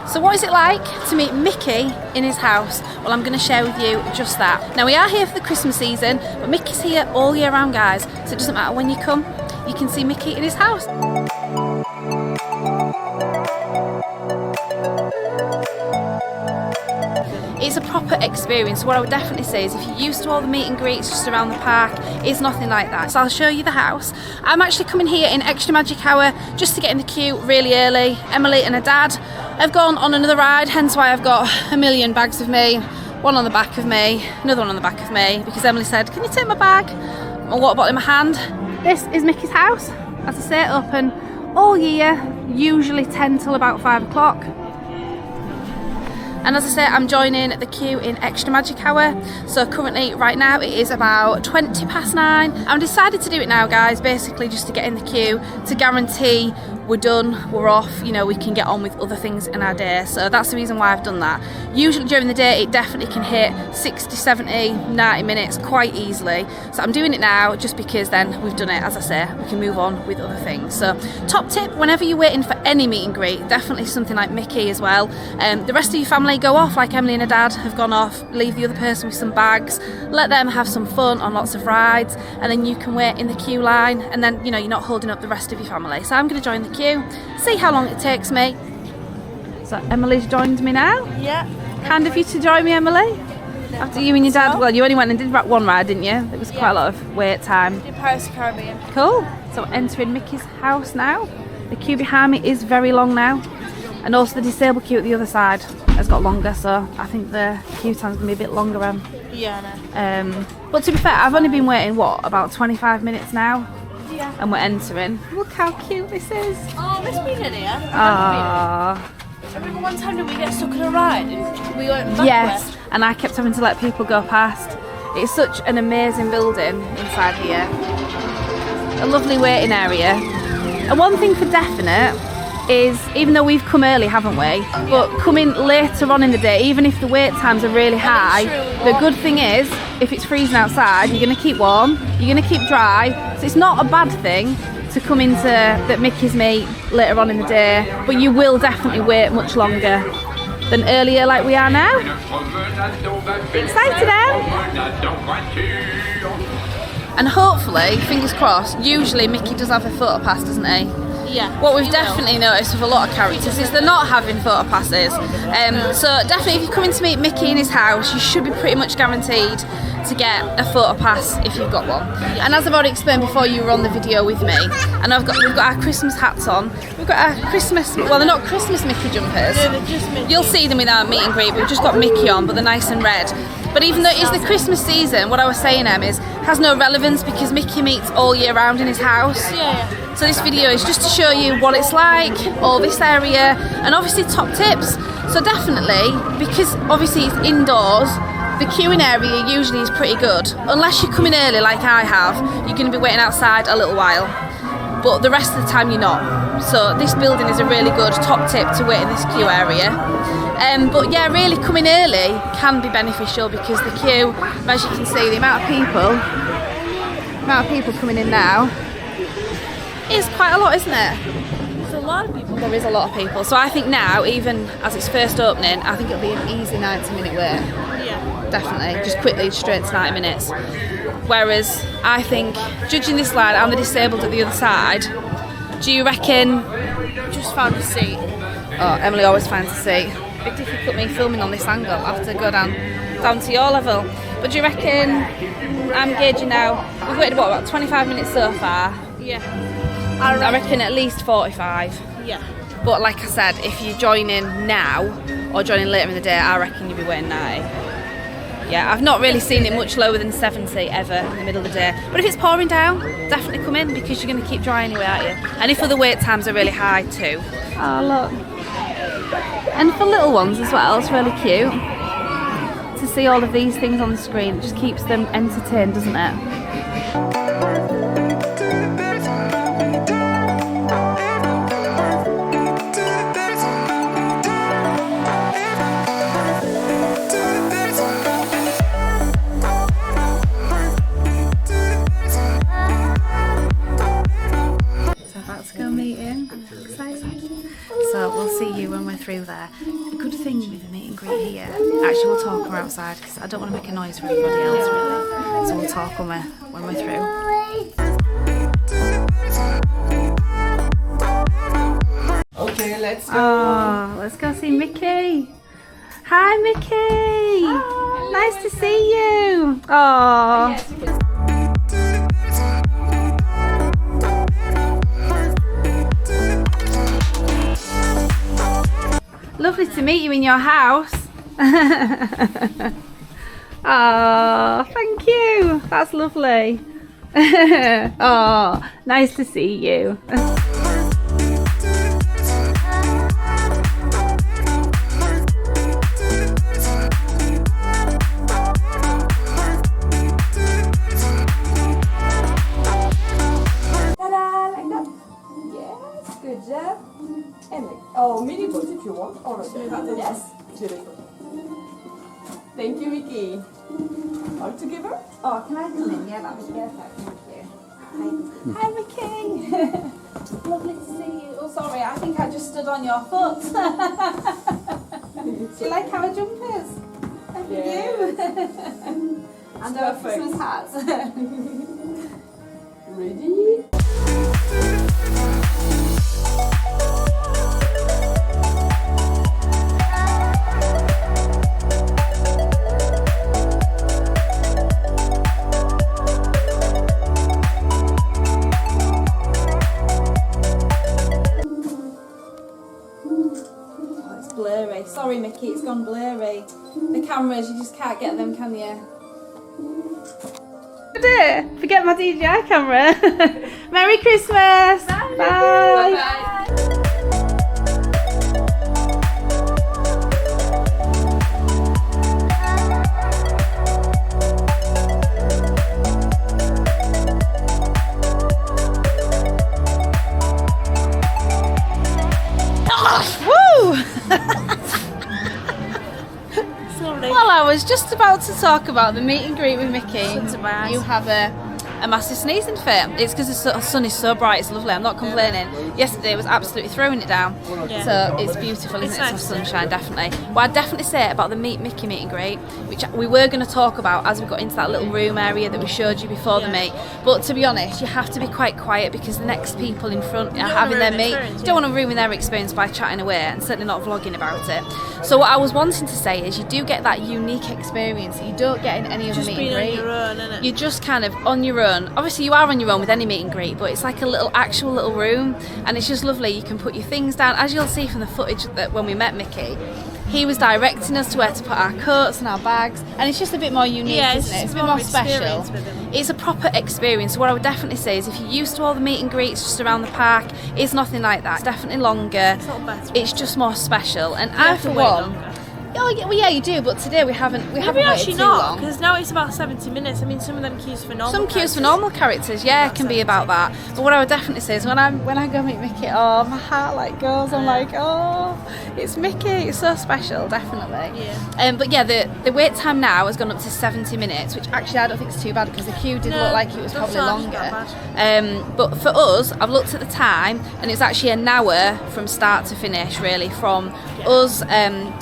So what is it like to meet Mickey in his house? Well, I'm going to share with you just that. Now we are here for the Christmas season, but Mickey's here all year round, guys, so it doesn't matter when you come, you can see Mickey in his house. It's a proper experience. What I would definitely say is if you're used to all the meet and greets just around the park, it's nothing like that. So I'll show you the house. I'm actually coming here in extra magic hour just to get in the queue really early. Emily and her dad have gone on another ride, hence why I've got a million bags of me, one on the back of me, another one on the back of me, because Emily said, can you take my bag? My water bottle in my hand. This is Mickey's house. As I say, open all year, usually 10 till about 5 o'clock. And as I say, I'm joining the queue in extra magic hour. So currently, right now, it is about 20 past 9. I've decided to do it now, guys, basically just to get in the queue, to guarantee we're done, we're off, you know, we can get on with other things in our day. So that's the reason why I've done that. Usually during the day, it definitely can hit 60, 70, 90 minutes quite easily. So I'm doing it now just because then we've done it, as I say, we can move on with other things. So top tip, whenever you're waiting for any meet and greet, definitely something like Mickey as well. The rest of your family go off, like Emily and her dad have gone off, leave the other person with some bags, let them have some fun on lots of rides, and then you can wait in the queue line, and then, you know, you're not holding up the rest of your family. So I'm going to join the queue, see how long it takes me. So Emily's joined me now. Yeah. Kind of you to join me, Emily. After you and your dad, well, you only went and did one ride, didn't you? There was quite a lot of wait time. Did Paris Caribbean. Cool. So entering Mickey's house now. The queue behind me is very long now, and also the disabled queue at the other side has got longer, so I think the queue time's gonna be a bit longer. Yeah, I know. But to be fair, I've only been waiting about 25 minutes now. Yeah. And we're entering. Look how cute this is. Oh, Miss been in here. Ah. I remember one time did we get stuck in a ride and we went backwards? Yes, and I kept having to let people go past. It's such an amazing building inside here. A lovely waiting area. And one thing for definite is, even though we've come early, haven't we? But coming later on in the day, even if the wait times are really high, the good thing is, if it's freezing outside, you're going to keep warm, you're going to keep dry. So it's not a bad thing to come into the Mickey's meet later on in the day, but you will definitely wait much longer than earlier like we are now. Excited, And hopefully, fingers crossed, usually Mickey does have a PhotoPass, doesn't he? Yeah. What we've definitely noticed with a lot of characters is they're not having PhotoPasses. So definitely if you're coming to meet Mickey in his house, you should be pretty much guaranteed to get a PhotoPass if you've got one. And as I've already explained before, you were on the video with me, and we've got our Christmas hats on. We've got our Christmas, well, they're not Christmas Mickey jumpers. No, they're just Mickey. You'll see them in our meet and greet. We've just got Mickey on, but they're nice and red. But even though it is the Christmas season, what I was saying, Em, is has no relevance because Mickey meets all year round in his house. Yeah. So this video is just to show you what it's like, all this area, and obviously top tips. So definitely, because obviously it's indoors, the queuing area usually is pretty good. Unless you're coming early like I have, you're going to be waiting outside a little while. But the rest of the time you're not. So this building is a really good top tip to wait in this queue area. But yeah, really coming early can be beneficial because the queue, as you can see, the amount of people coming in now is quite a lot, isn't it? There's a lot of people. There is a lot of people. So I think now, even as it's first opening, I think it'll be an easy 90-minute wait. Yeah. Definitely, just quickly straight to 90 minutes. Whereas I think, judging this line and the disabled at the other side, do you reckon? Just found a seat. Oh, Emily always finds a seat. A bit difficult me filming on this angle. I have to go down to your level. But do you reckon? I'm gauging now. We've waited about 25 minutes so far. Yeah. I reckon at least 45. Yeah. But like I said, if you're joining now or joining later in the day, I reckon you'll be waiting 90. Yeah, I've not really seen it much lower than 70 ever in the middle of the day. But if it's pouring down, definitely come in because you're going to keep dry anyway, aren't you? And if other wait times are really high too. Oh, look. And for little ones as well, it's really cute to see all of these things on the screen. It just keeps them entertained, doesn't it? So we'll see you when we're through there. The good thing with the meet and greet here, actually we'll talk when we're outside because I don't want to make a noise for everybody else really. So we'll talk when we're through. Okay, let's go. Oh, let's go see Mickey. Hi Mickey. Hi. Nice to see you. Oh. Lovely to meet you in your house. Oh, thank you. That's lovely. Oh, nice to see you. Good job. And mini books if you want. All right. Yes. Beautiful. Thank you, Mickey. All together? Oh, can I come in? Yeah, that was perfect. Thank you. Hi, Mickey. Lovely to see you. Oh, sorry, I think I just stood on your foot. Do you like our jumpers? Thank you. And our Christmas hats. Ready? Blurry. Sorry Mickey, it's gone blurry. The cameras, you just can't get them, can you? Dear, forget my DJI camera. Merry Christmas! Bye! Bye. Bye. Well, I was just about to talk about the meet and greet with Mickey. You have a massive sneezing fit. It's because the sun is so bright, it's lovely, I'm not complaining. Yesterday was absolutely throwing it down. So it's beautiful, isn't it? Some sunshine, definitely. What I'd definitely say about the Mickey meet and greet, which we were going to talk about as we got into that little room area that we showed you before the meet. But to be honest, you have to be quite quiet because the next people in front are having their meet. You don't want to ruin their experience by chatting away and certainly not vlogging about it. So what I was wanting to say is you do get that unique experience that you don't get in any other meet and greet. On your own, innit? You're just kind of on your own. Obviously you are on your own with any meet and greet, but it's like a little actual little room and it's just lovely. You can put your things down. As you'll see from the footage that when we met Mickey, he was directing us to where to put our coats and our bags, and it's just a bit more unique, isn't it? It's a bit more special. It's a proper experience. So what I would definitely say is if you're used to all the meet and greets just around the park, it's nothing like that. It's definitely longer. It's not better. It's just more special. And I, for one, oh yeah, well, yeah, you do, but today we haven't waited actually too not, long. Because now it's about 70 minutes. I mean, some of them queues for normal. Some queues for normal characters, yeah, can be about that. But what I would definitely say is when I go meet Mickey, oh, my heart like goes. I'm like, oh, it's Mickey. It's so special, definitely. Yeah. But yeah, the wait time now has gone up to 70 minutes, which actually I don't think is too bad because the queue did look like it was probably longer. But for us, I've looked at the time and it's actually an hour from start to finish, really, from us,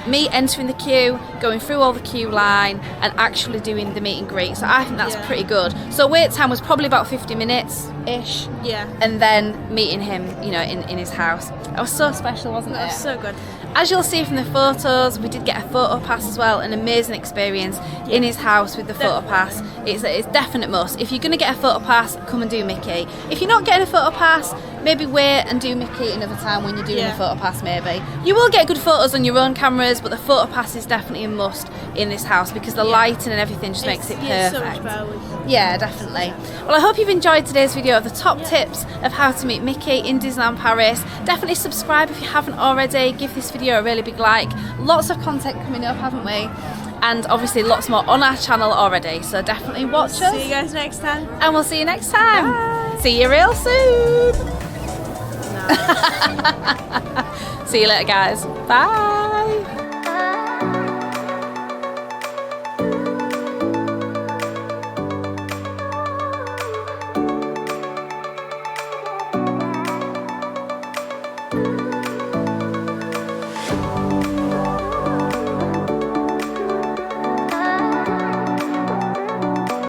me entering the queue, going through all the queue line and actually doing the meet and greet. So I think that's pretty good. So wait time was probably about 50 minutes-ish. Yeah. And then meeting him, you know, in his house. That was so special, wasn't it? That was so good. As you'll see from the photos, we did get a PhotoPass as well, an amazing experience in his house with the PhotoPass. It's a definite must. If you're going to get a PhotoPass, come and do Mickey. If you're not getting a PhotoPass, maybe wait and do Mickey another time when you're doing a PhotoPass maybe. You will get good photos on your own cameras, but the PhotoPass is definitely a must in this house because the lighting and everything just makes it perfect. So much better with yeah, definitely. Well, I hope you've enjoyed today's video of the top tips of how to meet Mickey in Disneyland Paris. Definitely subscribe if you haven't already. Give this video a really big like. Lots of content coming up, haven't we? And obviously lots more on our channel already. So definitely watch us. See you guys next time. And we'll see you next time. Bye. See you real soon. No. See you later, guys. Bye.